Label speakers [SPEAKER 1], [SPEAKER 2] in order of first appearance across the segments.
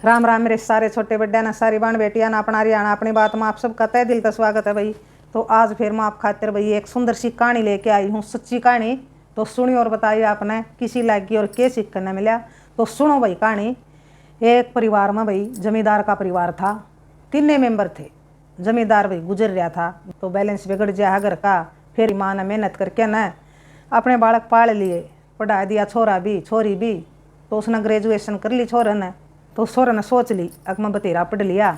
[SPEAKER 1] राम राम मेरे सारे छोटे बड्डे ना सारी बाण बेटियां ना अपना हरियाणा अपनी बात में आप सबका तहे दिल का स्वागत है भाई। तो आज फिर मैं आप खातिर भाई एक सुंदर सी कहानी लेके आई हूँ, सच्ची कहानी। तो सुनी और बताइए आपने किसी लगी और क्या सीख करने मिला। तो सुनो भाई कहानी। एक परिवार में भाई जमींदार का परिवार था, 3 मेंबर थे। जमींदार भाई गुजर रहा था तो बैलेंस बिगड़ गया घर का। फिर माँ ने मेहनत करके न अपने बालक पाल लिए, पढ़ा दिया, छोरा भी छोरी भी। तो उसने ग्रेजुएशन कर ली छोरे ने। तो छोरे ने सोच ली अब मैं बतेरा पढ़ लिया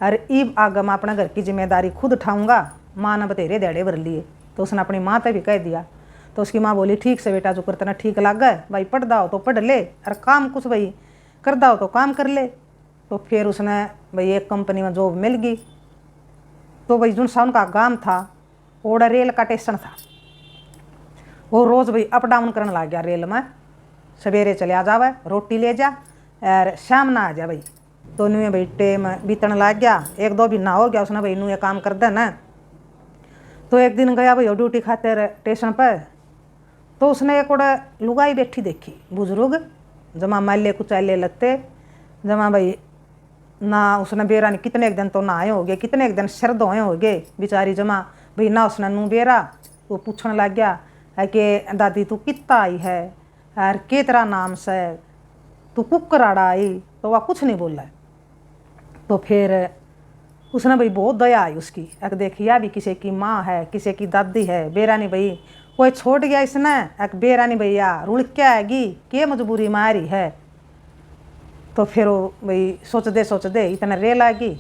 [SPEAKER 1] और ईब आगे मैं अपने घर की जिम्मेदारी खुद उठाऊंगा। माँ ने बतेरे देड़े भर लिए तो उसने अपनी माँ से भी कह दिया। तो उसकी माँ बोली ठीक से बेटा, जो करतना ठीक लग गए भाई, पढ़दा हो तो पढ़ ले और काम कुछ भाई करदा हो तो काम कर ले। तो फिर उसने भाई एक कंपनी में जॉब मिल गई। तो भाई जो सा उनका गांव था ओड़ा रेल का स्टेशन था, वो रोज़ भाई अप डाउन करने लग गया रेल में। सवेरे चले आ जावे, रोटी ले जा और शाम ना आ जा भाई। तो नुए भाई टेम बीतने लग गया, 1-2 महीना हो गया उसने भाई नुए काम कर दे ना। तो एक दिन गया भाई ड्यूटी खातिर स्टेशन पर। तो उसने एक और लुगाई बैठी देखी, बुजुर्ग, जमा माले कुचाले लगते, जमा भाई ना उसने बेरा नहीं कितने एक दिन तो नहाए हो गए, कितने एक दिन सिर धोए हो गए बेचारी जमा भाई ना। उसने नू बेरा वो पूछने लग गया है कि दादी तू कितना आई है और के तेरा नाम से, तू कुकर आड़ा आई। तो वह कुछ नहीं बोला। तो फिर उसने भाई बहुत दया आई उसकी, एक देखिया भी किसी की माँ है किसी की दादी है, बेरा नहीं भाई कोई छोड़ गया इसने, एक बेरा नहीं भैया रुड़ क्या आएगी के मजबूरी मारी है। तो फिर वो भाई सोचते इतना रेल आएगी,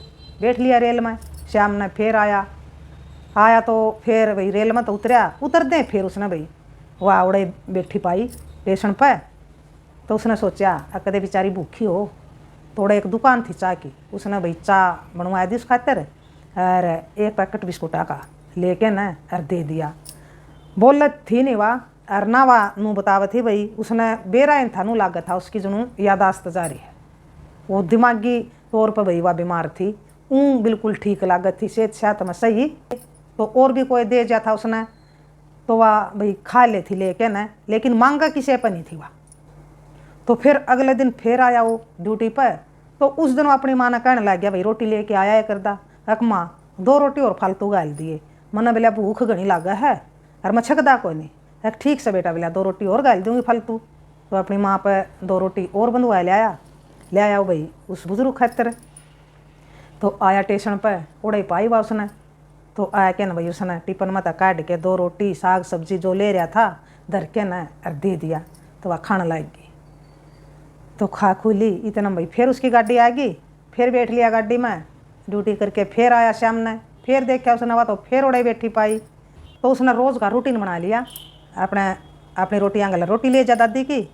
[SPEAKER 1] बैठ लिया रेल में। शाम ने फिर आया तो फिर भाई रेल में तो उतर दे। फिर उसने भाई वह उड़े बैठी पाई स्टेशन पर। तो उसने सोचा कदे बेचारी भूखी हो, थोड़ा एक दुकान थी चाय की, उसने भाई चाय बनवाया दी उस खातर और एक पैकेट बिस्कुटा का लेके न और दे दिया। बोल थी नहीं वाह और ना वाह नू बतावत थी भाई उसने बेरा इन था नू लागत था उसकी जुनू यादाश्त जारी है। वो दिमागी तौर पर भाई वह बीमार थी, ऊँ बिल्कुल ठीक लागत थी, सेहत में सही। तो और भी कोई दे जाता उसने तो वह भाई खा ले थी लेके न, लेकिन मांगा किसी पर नहीं थी वह। तो फिर अगले दिन फिर आया वो ड्यूटी पर। तो उस दिन वो अपनी माँ ने कहने लग गया भाई रोटी लेके आया है करदा। अक माँ 2 रोटी और फालतू गाल दिए, मना बोलिया भूख घनी लागा है और मैं छकदा कोई नहीं। एक ठीक से बेटा बोलिया 2 रोटी और गाल दूंगी फालतू। तो अपनी माँ पर 2 रोटी और बंधवा ले आया वो भाई उस बुजुर्ग खातर। तो आया स्टेशन पर उड़ाई पाई बा उसने। तो आया के न भाई उसने टिफिन में तो काट के 2 रोटी साग सब्जी जो ले रहा था धर के न और दे दिया। तो वह खाने लग गई। तो खा खुली इतना भाई फिर उसकी गाड़ी आ गई, फिर बैठ लिया गाड़ी में ड्यूटी करके। फिर आया शाम ने, फिर देखा उसने वह तो फिर उड़े बैठी पाई। तो उसने रोज़ का रूटीन बना लिया, अपनी रोटी आंगल रोटी ले जा दादी की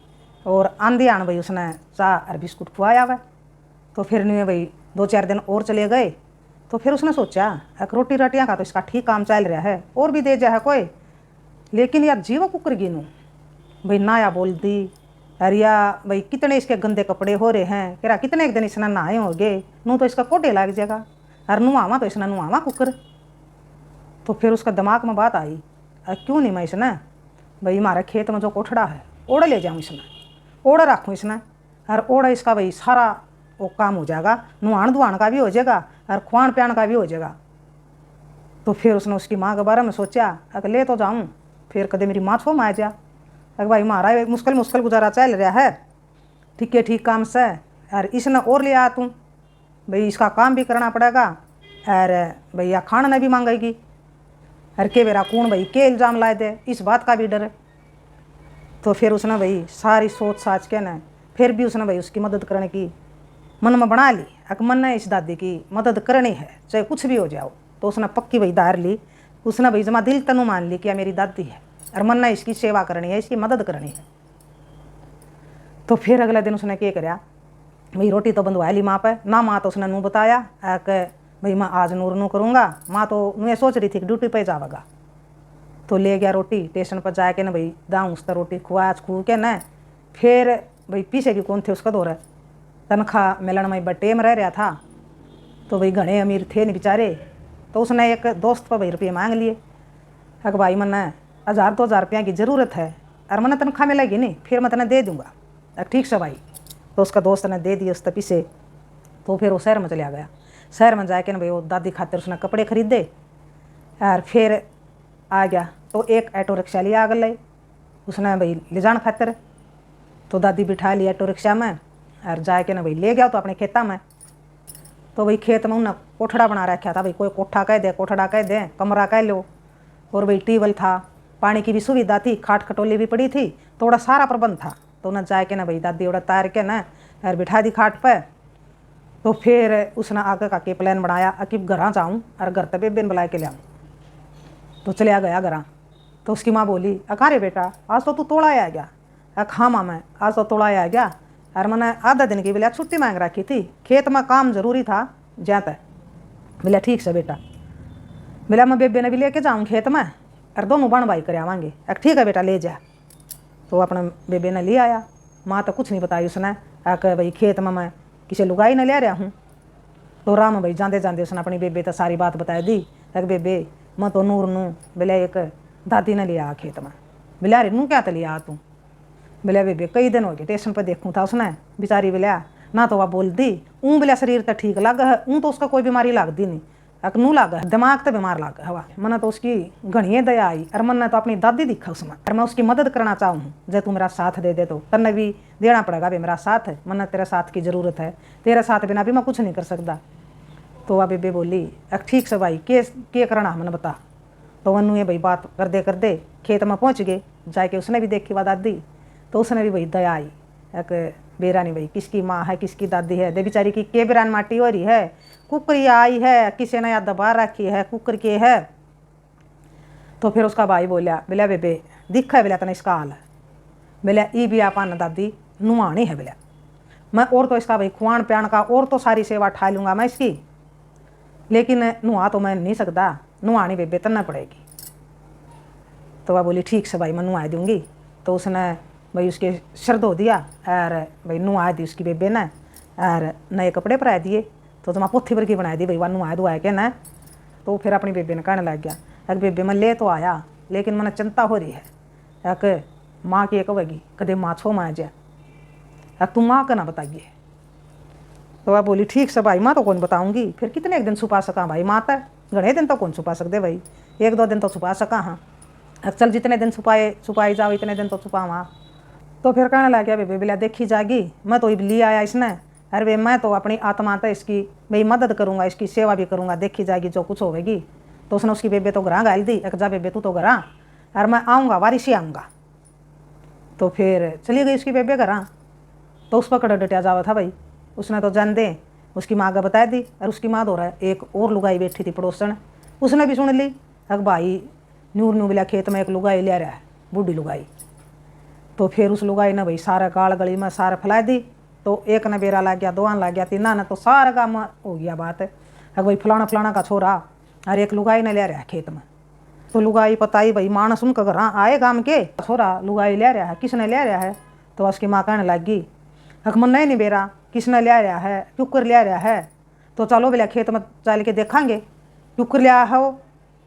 [SPEAKER 1] और आंधी आन भाई उसने चाय और बिस्कुट खुआया हुआ। तो फिर नहीं भाई 2-4 दिन और चले गए। तो फिर उसने सोचा एक रोटी राटियाँ का तो इसका ठीक काम चल रहा है और भी दे जा है कोई, लेकिन यार जीवा कुकर गी नू भाई नाया बोल दी अरे या भाई कितने इसके गंदे कपड़े हो रहे हैं, कह रहा कितने एक दिन इसने नहाए हो गए, नू तो इसका कोटे लग जाएगा और नुआवा तो इसने नुआवा कुकर। तो फिर उसका दिमाग में बात आई क्यों नहीं मैं इसने भाई हमारे खेत में जो कोठड़ा है ओढ़ ले जाऊँ, इसने ओढ़ रखूँ इसने और ओढ़ इसका भाई सारा वो काम हो जाएगा, नुहान धुआन का भी हो जाएगा और खुआन प्यान का भी हो जाएगा। तो फिर उसने उसकी माँ के बारे में सोचा अगर ले तो जाऊँ फिर कदे मेरी माँ छो आ जा। अगर भाई हमारा मुश्किल गुजारा चल रहा है ठीक काम से और इसने और लिया तू भाई इसका काम भी करना पड़ेगा और भैया खाना ने भी मांगेगी और के बेरा कौन भाई के इल्ज़ाम लाए दे, इस बात का भी डर। तो फिर उसने भाई सारी सोच साच के न फिर भी उसने भाई उसकी मदद करने की मन में बना ली। अक मन ने इस दादी की मदद करनी है चाहे कुछ भी हो जाओ। तो उसने पक्की भाई धार ली, उसने भाई जमा दिल तनु मान ली कि मेरी दादी है और मन ने इसकी सेवा करनी है, इसकी मदद करनी है। तो फिर अगले दिन उसने क्या कराया भाई रोटी तो बंधवा ली माँ पर ना। माँ तो उसने नू बताया कि भाई मैं आज नूर नू करूँगा। माँ तो नू सोच रही थी कि ड्यूटी पर जावेगा। तो ले गया रोटी स्टेशन पर जाके न भाई दाऊँ उसका रोटी खुआ खू के न फिर भाई पीछे की कौन थे उसका दौर तनख्वाह मिलन में बटेम रह रहा था। तो भाई घने अमीर थे नहीं बेचारे। तो उसने एक दोस्त पर भाई रुपये मांग लिए, अगर भाई मैंने 1000-2000 रुपया की ज़रूरत है और मैंने तनख्वाह मिलेगी नहीं फिर मैं तने दे दूँगा। ठीक से भाई। तो उसका दोस्त ने दे दिए उस पीछे तो फिर वो शहर में चला गया। शहर में जाके ना भाई वो दादी खातिर उसने कपड़े खरीदे और फिर आ गया। तो एक ऑटो रिक्शा लिया आगे ले उसने भाई ले जाने खातिर। तो दादी बिठा लिया ऑटो रिक्शा में और जाके ना भाई ले गया तो अपने खेता में। तो भाई खेत में उन्हें कोठड़ा बना रखा था, भाई कोई कोठा कह दे, कोठड़ा कह दे, कमरा कह लो। और भाई ट्यूबवेल था, पानी की भी सुविधा थी, खाट खटोली भी पड़ी थी, थोड़ा सारा प्रबंध था। तो उन्हें जाके ना भाई दादी उड़ा तार के ना और बिठा दी खाट पर। तो फिर उसने आगे का के प्लान बनाया कि घर जाऊँ और घर तक बेबे बुला के ले आऊँ। तो चलिया गया घर। तो उसकी माँ बोली, अरे बेटा आज तो तू तोड़ा आ गया। हाँ माँ मैं आज तो तोड़ा आ गया और मैंने आधा दिन की बोलिया छुट्टी मांग रखी थी, खेत में काम जरूरी था जाता है। बोलिया ठीक से बेटा। बोला मैं बेबे ने भी लेके जाऊँ खेत में और दोनों बन भाई कर आवांगे। ठीक है बेटा ले जा। तो अपने बेबे ने ले आया। माँ तो कुछ नहीं बताई उसने आकर भाई खेत में मैं किसी लुगाई ने ले रहा हूँ। तो राम भाई जाते जाते उसने अपनी बेबे तो सारी बात बता दी। तक बेबे मैं तो नूर नू बोले एक दादी ने लिया खेत में। बोला अरे नू क्या तो लिया तू। बोले बेबे कई दिन हो गए स्टेशन पर देखूँ था उसने बेचारी। बोलिया ना तो वह बोल दी ऊँ बोलिया शरीर तो ठीक लग है, ऊँ तो उसका कोई बीमारी लगती नहीं, नू लग है दिमाग तो बीमार लग हवा। मैंने तो उसकी घनी दया आई और मैंने तो अपनी दादी दिखा उसमें और मैं उसकी मदद करना चाहूँ। जब तू मेरा साथ दे दे तो तन्ने भी देना पड़ेगा भाई, मेरा साथ है, मैंने तेरे साथ की ज़रूरत है, तेरे साथ बिना भी मैं कुछ नहीं कर सकता। तो वह बेबे बोली ठीक से भाई के करना मैंने बता। तो वनू ये भाई बात कर दे खेत में पहुँच गए। जाके उसने भी देखी वह दादी। तो उसने भी भाई दया आई एक बेरानी भाई किसकी माँ है किसकी दादी है, दे बेचारी की के बेरान माटी हो रही है, कुकर आई है, किसी ने या दबा रखी है कुकर के है। तो फिर उसका भाई बोलिया बेबे दिखा है बोलिया तना इसका हाल है। बोलिया ई भी आपन दादी नुआनी है। बोलिया मैं और तो इसका भाई खुआन प्यान का और तो सारी सेवा ठा लूँगा मैं इसकी, लेकिन नुआ तो मैं नहीं सकता, नुआनी बेबे तन्ना पड़ेगी। तो वह बोली ठीक से भाई मैं नुआ दूँगी। तो उसने भाई उसके सर धो दिया और भाई नुआ दी उसकी बेबे ने और नए कपड़े पहना दिए। तो मैं पोथी भर की बना दी भाई वह नुआ दुआ के ना। तो फिर अपनी बेबे ने कहने लग गया एक बेबे मैं ले तो आया लेकिन मैंने चिंता हो रही है एक माँ की एक होगी कदे माँ छो माँ जा तू माँ का ना बताइए। तो वह बोली ठीक से भाई माँ तो कौन बताऊँगी, फिर कितने एक दिन छुपा सका भाई, माँ तो घने दिन तो कौन छुपा सकते भाई, एक दो दिन तो छुपा सका। हाँ चल जितने दिन छुपाई जाओ इतने दिन तो छुपावा। तो फिर कहने लग गया बेबे बोलिया देखी जागी मैं तो ले आया इसने, अरे वे मैं तो अपनी आत्मा तो इसकी भाई मदद करूँगा, इसकी सेवा भी करूँगा, देखी जाएगी जो कुछ होगी। तो उसने उसकी बेबे तो घरा गाल दी एक जा बेबे तू तो घरा और मैं आऊँगा वारिश ही आऊँगा। तो फिर चली गई उसकी बेबे घरा। तो उस पर कड़ा डटिया जावा था भाई, उसने तो जान दे उसकी माँ का बता दी। और उसकी माँ दो रहा एक और लुगाई बैठी थी पड़ोसन, उसने भी सुन ली अग भाई नूर नू बिला खेत में एक लुगाई ले रहा है बूढ़ी लुगाई। तो फिर उस लुगाई ने भाई सारा गाल गली में सारा फैला दी। तो एक ने बेरा लग गया, दो लग गया, तीना ने तो सारा काम हो गया बात। अग भाई फलाना फलाना का छोरा और एक लुगाई ने ले रहा है खेत में। तो लुगाई पताई भाई मानस उनका घर आए गाम के छोरा लुगाई ले रहा है, किसने ले रहा है। तो उसकी माँ कहने लग गई अग मन नहीं बेरा किसने ले रहा है, क्यूकर ले रहा है। तो चलो बोलिया खेत में चल के देखांगे क्यूकर ले आया हो।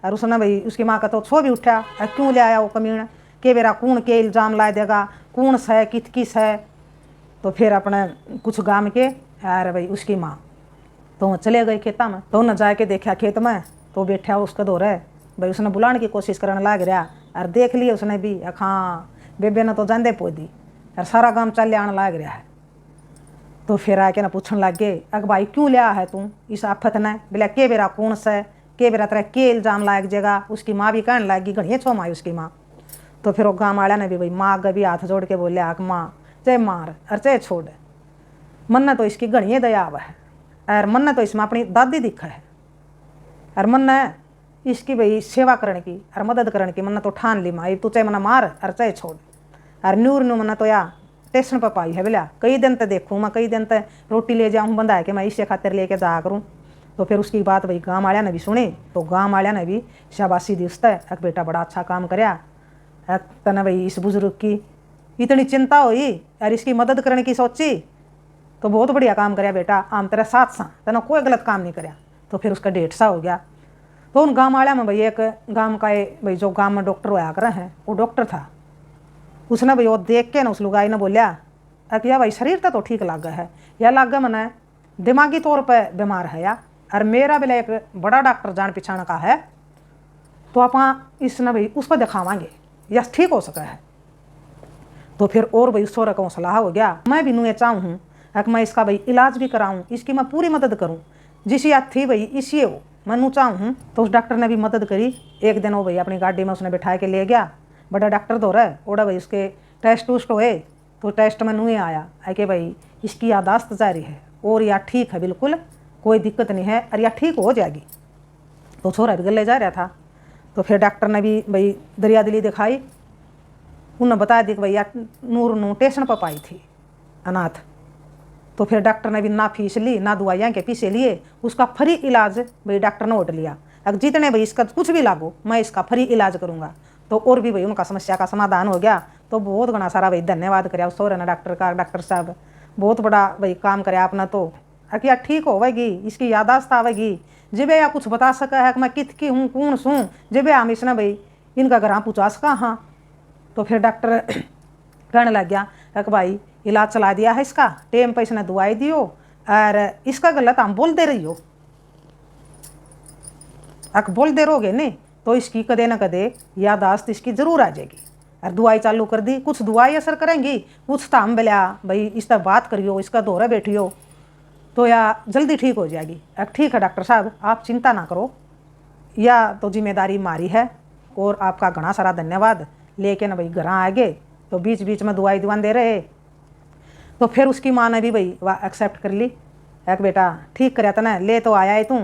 [SPEAKER 1] और उसने भाई उसकी माँ का तो छो भी उठा क्यों ले आया वो कमीण के बेरा कौन के इल्ज़ाम ला देगा, कौन से कित किस है। तो फिर अपने कुछ गाम के यार भाई उसकी माँ तो वह चले गई खेता में। तो उन्हें जाके देखा खेत में तो बैठा उसका दो रहे भाई, उसने बुलाने की कोशिश करने लग रहा और देख लिया उसने भी हाँ बेबे ने तो जांदे पो दी और सारा काम चल आने लग रहा है। तो फिर आके ना पूछने लग गए अग भाई क्यों लिया है तू इस आफत ने। बोला के बेरा कौन से के बेरा तेरा के इल्ज़ाम लायक जगह। उसकी माँ भी कहने लगी घड़िया छो माई उसकी माँ। तो फिर वो गाँव वाला ने भी भाई माँ का भी हाथ जोड़ के बोले आग माँ चाहे मार और चाहे छोड़, मन ने तो इसकी घड़िया दया आवा है और मन ने तो इसमें अपनी दादी दिखा है और मन ने इसकी भाई सेवा करने की और मदद करने की मन ने तो ठान ली माँ तू चाहे मना मार और चाहे छोड़। और नूर नू मना तो या स्टेशन पर पाई है बोला कई दिन तक देखूँ मैं, कई दिन तक रोटी ले जाऊँ बंदा है कि मैं इसे खातिर लेके जा करूँ। तो फिर उसकी बात भाई गाँव वाले ने भी सुनी। तो गाँव वाले ने भी शाबाशी दी उससे एक बेटा बड़ा अच्छा काम करया तने भाई इस बुजुर्ग की इतनी चिंता हुई और इसकी मदद करने की सोची तो बहुत बढ़िया काम करया बेटा, आम तेरा साथ सा तना कोई गलत काम नहीं करया। तो फिर उसका 1.5 साल हो गया। तो उन गाँव वाले में भाई एक गाँव का भाई जो गाँव में डॉक्टर होया कर हैं वो डॉक्टर था। उसने भाई वो देख के ना उस लुगाई ने बोलिया कि यार भाई शरीर तो ठीक लग गया है या लग गया मना दिमागी तौर पर बीमार है या, और मेरा भी एक बड़ा डॉक्टर जान पहचान का है, तो आप इसने भाई उस पर दिखावांगे या ठीक हो सका है। तो फिर और भाई उस छोरा का सलाह हो गया, मैं भी नुए चाहूँ हूँ कि मैं इसका भाई इलाज भी कराऊँ, इसकी मैं पूरी मदद करूँ, जिस याद थी भाई इसी हो मैं नू चाहूँ हूँ। तो उस डॉक्टर ने भी मदद करी। एक दिन वो भाई अपनी गाड़ी में उसने बैठा के ले गया, बड़ा डॉक्टर तो रहा है ओड़ा भाई, उसके टेस्ट टूस्ट हुए तो टेस्ट में नुए आया है कि भाई इसकी यादाश्त जारी है और या ठीक है, बिल्कुल कोई दिक्कत नहीं है और या ठीक हो जाएगी। तो छोरा भी गले जा रहा था। तो फिर डॉक्टर ने भी भाई दरिया दिली दिखाई, उन्हें बता दी कि भैया नूर नू टेशन पर पाई थी अनाथ। तो फिर डॉक्टर ने भी ना फीस ली ना दवाइयाँ के पीछे लिए, उसका फ्री इलाज भाई डॉक्टर ने ओट लिया। अब जितने भाई इसका कुछ भी लागो मैं इसका फ्री इलाज करूँगा। तो और भी भाई उनका समस्या का समाधान हो गया। तो बहुत घना सारा भाई धन्यवाद कराया उस सोरे ने डॉक्टर का। डॉक्टर साहब बहुत बड़ा भाई काम कराया अपना। तो क्या ठीक होवेगी, इसकी यादाश्त आवेगी, जब या कुछ बता सका है कि मैं कित की हूँ कौन सूँ, जब हम इसने भाई इनका घर पहुँचा सका। हाँ तो फिर डॉक्टर कहने लग गया कि भाई इलाज चला दिया है इसका, टेम पे इसने दवाई दियो और इसका गलत हम बोल दे रही हो, बोल दे रहोगे नहीं तो इसकी कदे न कदे यादाश्त इसकी जरूर आ जाएगी। और दवाई चालू कर दी, कुछ दवाई असर करेंगी, कुछ तो हम बोलिया भाई इस तरह बात करियो, इसका दौरा बैठियो तो या जल्दी ठीक हो जाएगी। ठीक है डॉक्टर साहब आप चिंता ना करो, या तो जिम्मेदारी मारी है और आपका घना सारा धन्यवाद। लेकिन भाई घर आ गए तो बीच बीच में दवाई दुआन दे रहे। तो फिर उसकी माँ ने भी भाई वह एक्सेप्ट कर ली, एक बेटा ठीक कराया था ना, ले तो आया है तू,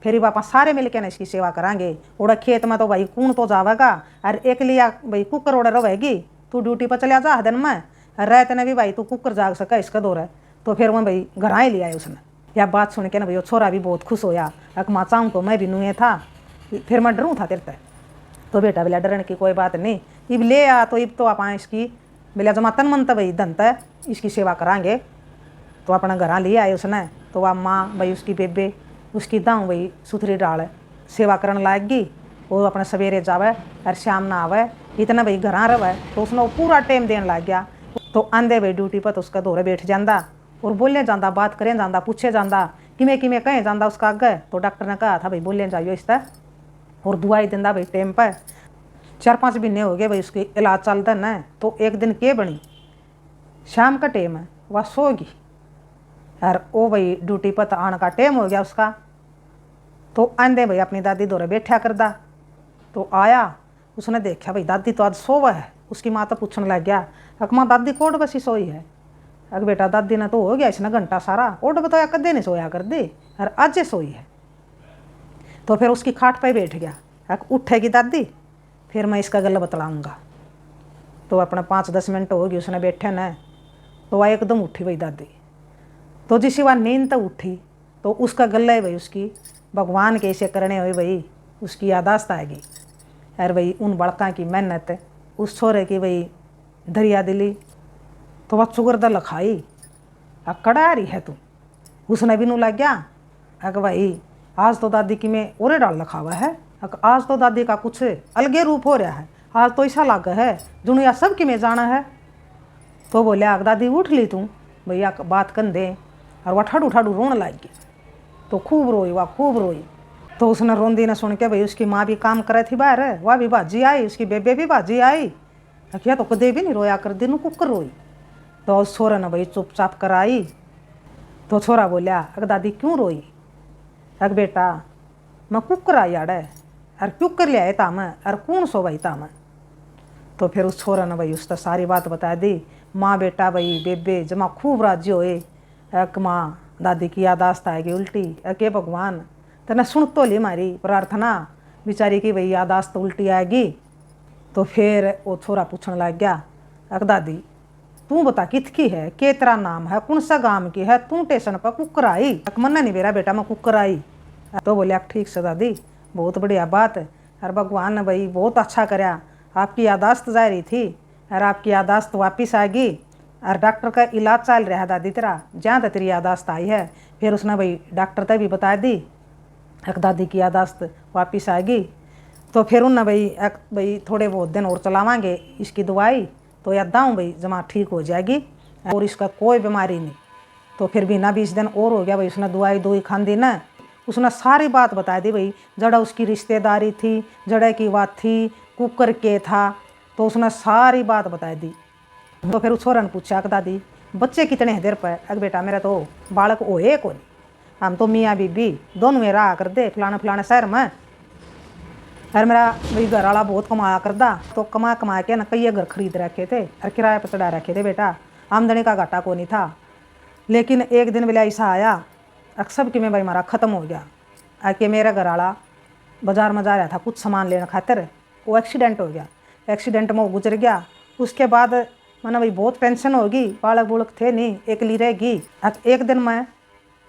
[SPEAKER 1] फिर पापा सारे मिल के ना इसकी सेवा करांगे। उड़ा खेत में तो भाई कौन तो जावेगा और एक लिया भाई कुकर उड़ा रहेगी, तू ड्यूटी पर चलिया जा दिन में, रहते ने भी भाई तू कुकर जाग सका इसका दौर है। तो फिर वह भाई घर ही लिया है उसने। यह बात सुन के ना भाई छोरा भी बहुत खुश होया, अक माँ चाहूँ तो मैं भी नुए था, फिर मैं डरूँ था तेरे तक। तो बेटा बोला डरने की कोई बात नहीं, इब ले आ तो इब तो आप इसकी बोला जमा तन मन तो भाई धनता है इसकी सेवा करांगे। तो अपना घर ले आए उसने। तो वह माँ भाई उसकी बेबे उसकी दाऊँ भाई सुथरी डाल सेवा करने लायक गई। वो अपने सवेरे जावे और शाम ना आवे, इतना भाई घर रहे तो उसने पूरा टाइम देने लग गया। तो आंदे भाई ड्यूटी पर तो उसका दौरे बैठ जाता और बोले जाता, बात करें जाता, पूछे जाता किमें किमें कहें जाता उसका आगे। तो डॉक्टर ने कहा था भाई बोले जाइयो इस तरह और दवाई देंदा भाई टाइम पर। 4-5 महीने हो गए भाई उसकी इलाज चलता न। तो एक दिन के बनी शाम का टाइम है, वह सोगी और वो भाई ड्यूटी पर आने का टाइम हो गया उसका। तो आंदे भाई अपनी दादी दौरे बैठा करदा। तो आया उसने देखा भाई दादी तो आज सोवा है। उसकी माँ तो पूछने लग गया माँ दादी कोड बसी सोई है। बेटा दादी ने तो हो गया इसने घंटा सारा, ओड बताया कदे नहीं सोया कर दे और आज सोई है। तो फिर उसकी खाट पर बैठ गया, उठेगी दादी फिर मैं इसका गला बतलाऊँगा। तो अपना 5-10 मिनट हो गई उसने बैठे न। तो वह एकदम उठी भाई दादी। तो जिस वह नींद तो उठी तो उसका गला है भाई उसकी भगवान के ऐसे करने हुए भाई उसकी यादाश्त आएगी। और भाई उन बड़का की मेहनत उस छोरे की भाई दरिया दिली। तो वह चुगरदा लखाई कड़ा रही है तू, उसने भी नू लग गया भाई आज तो दादी की में ओरे डाल रखा हुआ है, आज तो दादी का कुछ अलगे रूप हो रहा है, आज तो ऐसा लगा है जुनिया सब कि में जाना है। तो बोले दादी उठ ली तू भैया बात कर दे। और वह ठाडू ठाडू रोने लग गई। तो खूब रोई, वह खूब रोई। तो उसने रोंदी ने सुन के भाई उसकी माँ भी काम करे थी बाहर, वह भी बाजी आई, उसकी बेबे भी बाजी आई। क्या तो कदे भी नहीं रोया कर दिन कुकर रोई। तो उस छोरा ने भाई चुपचाप कराई। तो छोरा बोलिया दादी क्यों रोई? बेटा मैं कुकर आई आड़े और कुकर ले आए था मैं और कौन सो भाई था मैं। तो फिर उस छोरा ने भाई उसका सारी बात बता दी। माँ बेटा भाई बेबे जमा खूब राजी होए। माँ दादी की यादाश्त आएगी उल्टी, के भगवान तेने सुन तो ली मारी प्रार्थना बेचारी की भाई यादाश्त उल्टी आएगी। तो फिर वो छोरा पूछने लग गया दादी तू बता कितकी है, के तेरा नाम है, कौन सा गांव की है, तू स्टेशन पर कुकर आई? मन्ना नहीं मेरा बेटा मैं कुकर आई। तो बोले ठीक से दादी बहुत बढ़िया बात है और भगवान ने भाई बहुत अच्छा कराया, आपकी यादाश्त जा रही थी और आपकी यादाश्त वापस आ गई और डॉक्टर का इलाज चल रहा है दादी तेरा, जहाँ तक तेरी यादाश्त आई है। फिर उसने भाई डॉक्टर तक भी बता दी दादी की यादाश्त वापस आ गई। तो फिर उन्हें भाई थोड़े बहुत दिन और चलावांगे इसकी दवाई तो यादाऊँ भाई जमा ठीक हो जाएगी और इसका कोई बीमारी नहीं। तो फिर भी ना 20 दिन और हो गया भाई, उसने दुआई खान दी ना, उसने सारी बात बता दी भाई, जड़ा उसकी रिश्तेदारी थी, जड़े की बात थी, कुकर के था, तो उसने सारी बात बता दी। तो फिर उस छोरा ने पूछा कि दादी बच्चे कितने हैं देर पर? अग बेटा मेरा तो बालक ओए को नहीं, हम तो मियाँ बीबी दोनों में रहा कर दे फलाने फलाने शहर में। अरे मेरा भाई घर वाला बहुत कमाया करदा, तो कमा कमा के ना कई घर खरीद रखे थे और किराए पर चढ़ा रखे थे बेटा, आमदनी का घाटा को नहीं था। लेकिन एक दिन बेला ऐसा आया सब कि मैं भाई मारा ख़त्म हो गया। आके मेरा घर वाला बाजार में जा रहा था कुछ सामान लेने खातिर, वो एक्सीडेंट हो गया, एक्सीडेंट में वो गुजर गया। उसके बाद मैंने भाई बहुत टेंशन होगी, बालक बुलक थे नहीं, एकली रहेगी। एक दिन मैं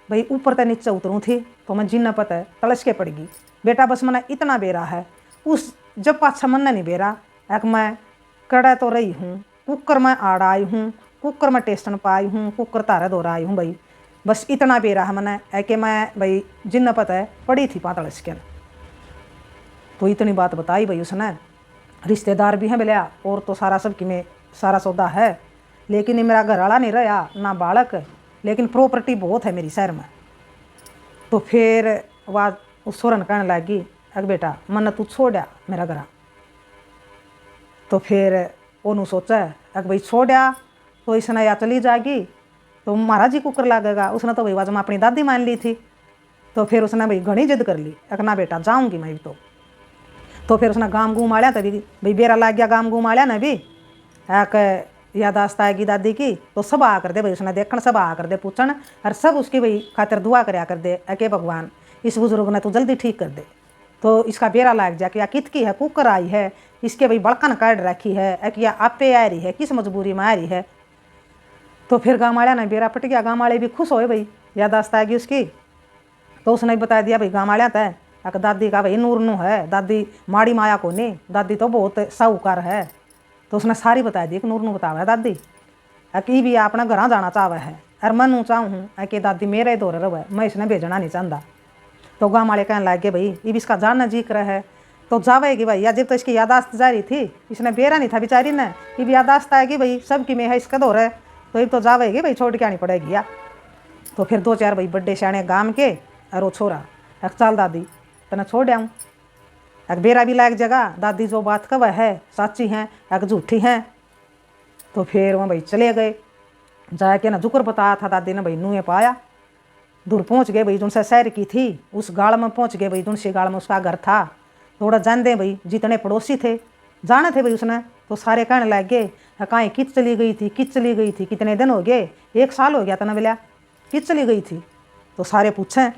[SPEAKER 1] भाई ऊपर से नीचे उतरूँ थी तो मैं जिन्न पता तलस के पड़गी बेटा, बस मैंने इतना बेरा है उस जब पाछा मन नहीं बेरा। एक मैं कड़ा तो रही हूँ, कुकर में आड़ आई हूँ, कुकर में टेस्टन पाई हूँ, कुकर तारे दौरा आई हूँ भाई, बस इतना बेरा है मैंने है कि मैं भाई जिन्न पता है पड़ी थी पातलस के। तो इतनी बात बताई भाई उसने। रिश्तेदार भी हैं बोलिया और तो सारा सब कि में सारा सौदा है, लेकिन ये मेरा घर वाला नहीं रहा ना बालक, लेकिन प्रॉपर्टी बहुत है मेरी शहर में। तो फिर वह उस सोरन कहने लगी अग बेटा मन तू छोड़ा मेरा घर। तो फिर ओनू सोचा अग भाई छोड़ा तो इसने या चली जाएगी तो महाराज जी कुकर लागेगा। उसने तो भाई वाज में अपनी दादी मान ली थी। तो फिर उसने भाई घनी जिद कर ली, अग ना बेटा जाऊँगी मैं भी। तो फिर उसने गाम घूम आया तभी भाई बेरा लाग गया, गाम घूम आया ना भी एक यादाश्त आएगी दादी की। तो सब आ कर दे भाई, उसने देखण सब आ कर दे पूछण, और सब उसकी भाई खातिर दुआ करया कर दे अके भगवान इस बुजुर्ग ने तो जल्दी ठीक कर दे, तो इसका बेरा लाग जा कि या कित की है कुकर आई है, इसके भाई बड़कन काट रखी है कि या आपे आ रही है, किस मजबूरी में आ रही है। तो फिर गाँव वाले ने बेरा पट गया, गाँव वाले भी खुश होए भाई यादाश्त आएगी उसकी। तो उसने बता दिया भाई गाँव वाले तय अक दादी का भाई नूर नू है, दादी माड़ी माया को नहीं, दादी तो बहुत साहूकार है। तो उसने सारी बता दी कि नूर नू बतावा है दादी कि भी अपना घर जाना चाहवा है और मैं नू चाहूँ कि दादी मेरे दौर रहे, मैं इसने भेजना नहीं चाहता। तो गाँव वाले कहने लग गए भाई ये भी इसका जानना जिक्र है तो जावेगी भाई, या जब तो इसकी यादाश्त जारी थी, इसने बेरा नहीं था बेचारी ने, ये भी यादाश्त आएगी भाई सबकी में है इसका दौर है, तो ये तो जावेगी भाई छोड़ के आनी पड़ेगी या। तो फिर 2-4 भाई बड्डे शाणे गाम के और वो छोरा एक चाल दादी तना छोड़ आऊँ, एक बेरा भी लायक जगह दादी जो बात कब है सच्ची हैं एक झूठी हैं। तो फिर वहाँ भाई चले गए, जाके ना जुक्र बताया था दादी ने भाई नूहे पाया, दूर पहुँच गए भाई जिनसे शहर की थी उस गाड़ में पहुँच गए भाई, जिनसे गाड़ में उसका घर था। थोड़ा जान दे भाई जितने पड़ोसी थे जाने थे भाई उसने, तो सारे कहने लग गए कहीं कित चली गई थी, कित चली गई थी, कितने दिन हो गए, 1 साल हो गया था ना बोलिया कित चली गई थी। तो सारे पूछें।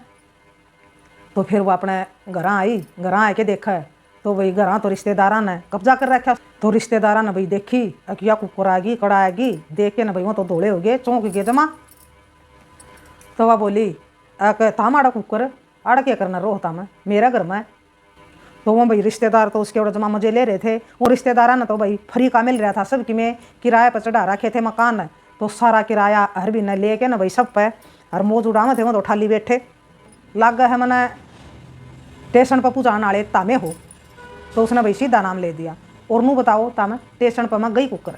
[SPEAKER 1] तो फिर वो अपने घर आई, घर आके देखा है तो भाई घर तो रिश्तेदारा ने कब्जा कर रखा। तो रिश्तेदारा ने भाई देखी क्या कुकर आएगी कड़ा आएगी, देख के ना भाई वो तो दौड़े हो गए, चौंक गए जमा। तो वह बोली ताम आड़ा कुकर आड़ क्या करना रोहता में मेरा घर में। तो वो भाई रिश्तेदार तो उसके और जमा मजे ले रहे थे, और रिश्तेदारा ने तो भाई फ्री का मिल रहा था सब कि में किराए पर चढ़ा रखे थे मकान, तो सारा किराया हर महीने लेके ना भाई सब पे और मौज उड़ाने थे वो तो ठाली बैठे लग है मैंने स्टेशन पर पहुँचाने वाले तामे हो। तो उसने भाई सीधा नाम ले दिया और नू बताओ तामे स्टेशन पर मैं गई कुकर।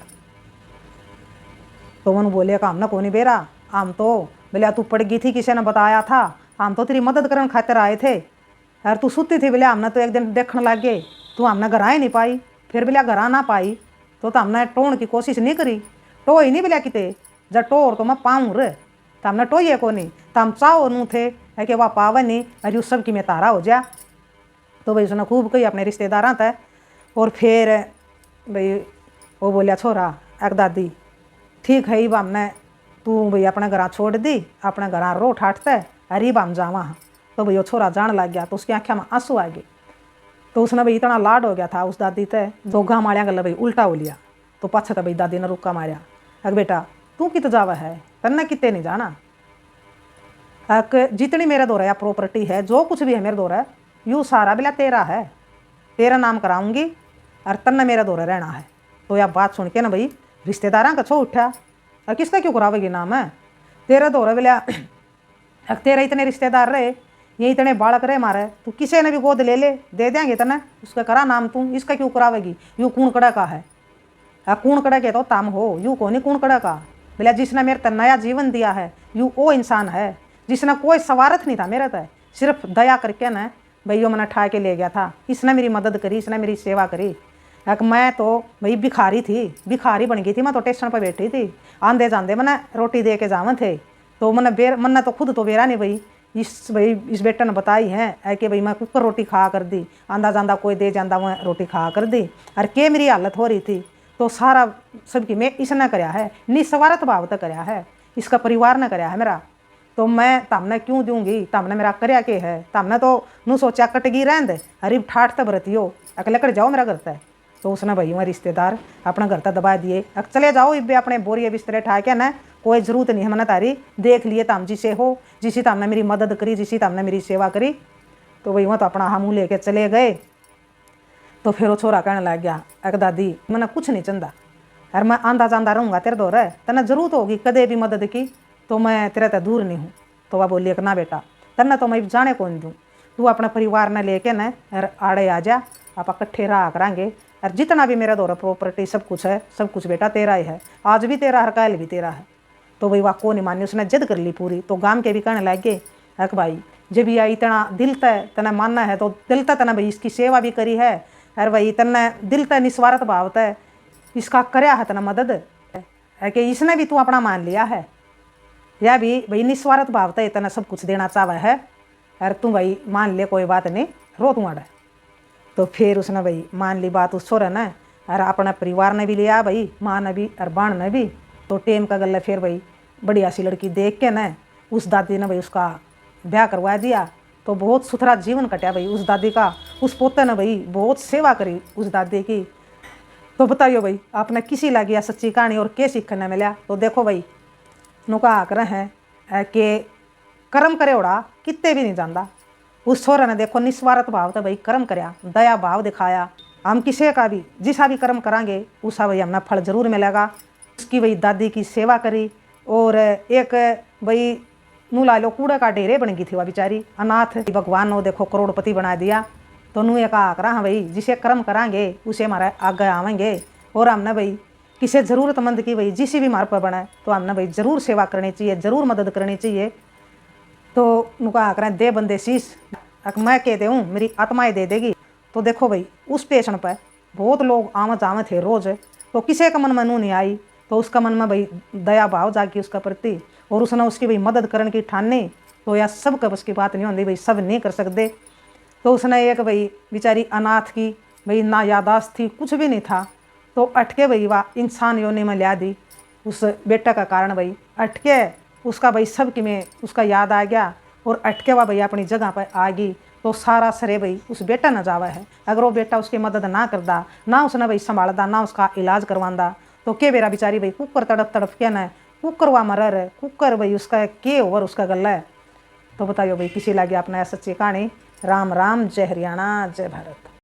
[SPEAKER 1] तो वो बोले का हमने कौन बेरा, हम तो बोले तू पड़ गई थी किसी ने बताया था, हम तो तेरी मदद करने खातिर आए थे, यार तू सुती थी बोले हमने तो एक दिन देखने लग गए तू हमने घर ही नहीं पाई, फिर बोलिया घर ना पाई तो हमने टोन की कोशिश नहीं करी, टो ही नहीं बोलिया किते जब टोर तो मैं पाऊँ रे, तो हमने टोइए को नहीं, तो हम चाहो नू थे है कि वह पावे नहीं अरे उस सब की मैं तारा हो जा। तो भाई उसने खूब कही अपने रिश्तेदार तय। और फिर भाई वो बोलिया छोरा एक दादी ठीक है इब हमने तू भाई अपने घर छोड़ दी, अपने घर रो ठाटते अरे इब हम जावा। तो भाई वो छोरा जान लग गया, तो उसकी आँखें में आंसू आ गए। तो उसने भाई इतना लाड हो गया था उस दादी तय, जो गाँव मारिया गल भाई उल्टा हो लिया। तो पाछे तो भाई दादी ने रुका मारिया अग बेटा तू कित जावा है, तन्ने कितने नहीं जाना, जितनी मेरे दौर है प्रॉपर्टी है जो कुछ भी है मेरे दौर है यूँ सारा बिला तेरा है, तेरा नाम कराऊंगी और तन्ने मेरा दौर रहना है। तो यह बात सुन के ना भाई रिश्तेदारा का छो उठा, और किसका क्यों करावेगी नाम है तेरा दौर बिला, तेरा इतने रिश्तेदार रहे ये इतने बालक रहे मारे, तू किसी ने भी गोद ले ले दे देंगे तने उसका करा नाम, तू इसका क्यों करावेगी, यूँ कूण कड़ा का है, कूण कड़ा के तो ताम हो यूँ को नहीं कूण कड़ा का। बोला जिसने मेरे तक नया जीवन दिया है यू वो इंसान है जिसने कोई स्वार्थ नहीं था मेरे तक, सिर्फ दया करके ना भाई यो मैंने ठा के ले गया था। इसने मेरी मदद करी, इसने मेरी सेवा करी। एक मैं तो भाई भिखारी थी, भिखारी बन गई थी। मैं तो स्टेशन पर बैठी थी, आंधे जांदे मैंने रोटी दे के जावन थे। तो मैंने तो खुद तो बेरा नहीं भाई इस बेटे ने बताई है कि भाई मैं कुकर रोटी खा कर दी, आंधा जांदा कोई दे जाता मैं रोटी खा कर दी। और के मेरी हालत हो रही थी तो सारा सबकी मैं इसने कराया है, निस्वार्थ भाव तक कराया है, इसका परिवार ने कराया है मेरा। तो मैं तमने क्यों दूंगी, तमने मेरा करया के है, तमने तो नू सोचा कटगी रहन दे, हरीब ठाठ तक बरती हो अकेले कर जाओ मेरा घर तक। तो उसने भाई वहाँ रिश्तेदार अपना घर तक दबा दिए, चले जाओ इब्बे अपने बोरिए बिस्तरे ठा के ना, कोई जरूरत नहीं है मैंने तारी, देख लिए तम जिसे हो, जिसी तमने मेरी मदद करी, जिसी तमने मेरी सेवा करी। तो भाई वहाँ तो अपना हम लेके चले गए। तो फिर वो छोरा कहने लग गया, एक दादी मैंने कुछ नहीं चंदा, अरे मैं आंधा जांदा रहूँगा तेरे दौर है, तेने जरूरत होगी कदे भी मदद की तो मैं तेरे तक दूर नहीं हूँ। तो वह बोलिए कि ना बेटा तेना तो मैं जाने कौन दूँ, तू अपने परिवार ने लेके न आड़े आ जा, आप इकट्ठे रहा करांगे, और जितना भी मेरा दौरा प्रॉपर्टी सब कुछ है, सब कुछ बेटा तेरा ही है, आज भी तेरा हर कल भी तेरा है। तो भाई वाह को नहीं मानी, उसने जिद कर ली पूरी। तो गांव के भी कहने लग गए कि भाई जब भी इतना दिल तय तना मानना है तो दिल तय तना भाई इसकी सेवा भी करी है, अरे भाई तना दिल तय निस्वार्थ भाव तय इसका करया है तना मदद है कि इसने भी तू अपना मान लिया है, या भी भाई निस्वार्थ भाव तय इतना सब कुछ देना चाहे है, अरे तू भाई मान ले कोई बात नहीं रो तू आड़ा। तो फिर उसने भाई मान ली बात उस छोरे ने, और अपने परिवार ने भी लिया भाई, माँ ने भी और बाण ने भी। तो टेम का गल फिर भाई बढ़िया सी लड़की देख के न उस दादी ने भाई उसका ब्याह करवा दिया। तो बहुत सुथरा जीवन कटा भाई उस दादी का, उस पोते ने भाई बहुत सेवा करी उस दादी की। तो बताइयो भाई आपने किसी लगी सच्ची कहानी और क्या सीखने मिला। तो देखो भाई नुका आकर हैं कि कर्म करे उड़ा कितने भी नहीं जानता। उस छोरे ने देखो निस्वार्थ भाव तो भाई कर्म करया, दया भाव दिखाया। हम किसी का भी जिसा भी कर्म करांगे उसा भाई हमने फल जरूर मिलेगा। उसकी भाई दादी की सेवा करी, और एक भाई नू ला लो कूड़े का ढेरे बन गई थी वह बेचारी अनाथ, भगवान ने देखो करोड़पति बना दिया। तो नू एक आकर हाँ भाई जिसे कर्म करांगे उसे हमारे आगे आवेंगे, और हमने भाई किसी ज़रूरतमंद की भाई जिसी भी मार्ग पर बनाए तो हमने भाई ज़रूर सेवा करनी चाहिए, ज़रूर मदद करनी चाहिए। तो नुका आकर दे बंदे शीश मैं कहते हूँ मेरी आत्माएं दे देगी। तो देखो भाई उस स्टेशन पर बहुत लोग आमद आमद थे रोज़, तो किसी का मन में नू नहीं आई, तो उसका मन में भाई दया भाव जागी उसका प्रति, और उसने उसकी भाई मदद करने की ठानी। तो यह सब का बस की बात नहीं होती भाई, सब नहीं कर सकते। तो उसने एक भाई बेचारी अनाथ की भाई ना यादाश्त थी, कुछ भी नहीं था, तो अटके भाई वाह इंसान योनि में लिया दी उस बेटा का कारण भाई अटके उसका भाई सब कि में उसका याद आ गया, और अटके हुआ भाई अपनी जगह पर आ गई। तो सारा सरे भाई उस बेटा न जावा है, अगर वो बेटा उसकी मदद ना करदा, ना उसने भाई संभालदा, ना उसका इलाज करवादा, तो के बेरा बेचारी भाई कुकर तड़प तड़प के न कुकर हुआ मरर है, कुकर भाई उसका के ओवर उसका गला है। तो बताइयो भाई किसी लगे अपना सच्ची कहानी। राम राम, जय हरियाणा, जय भारत।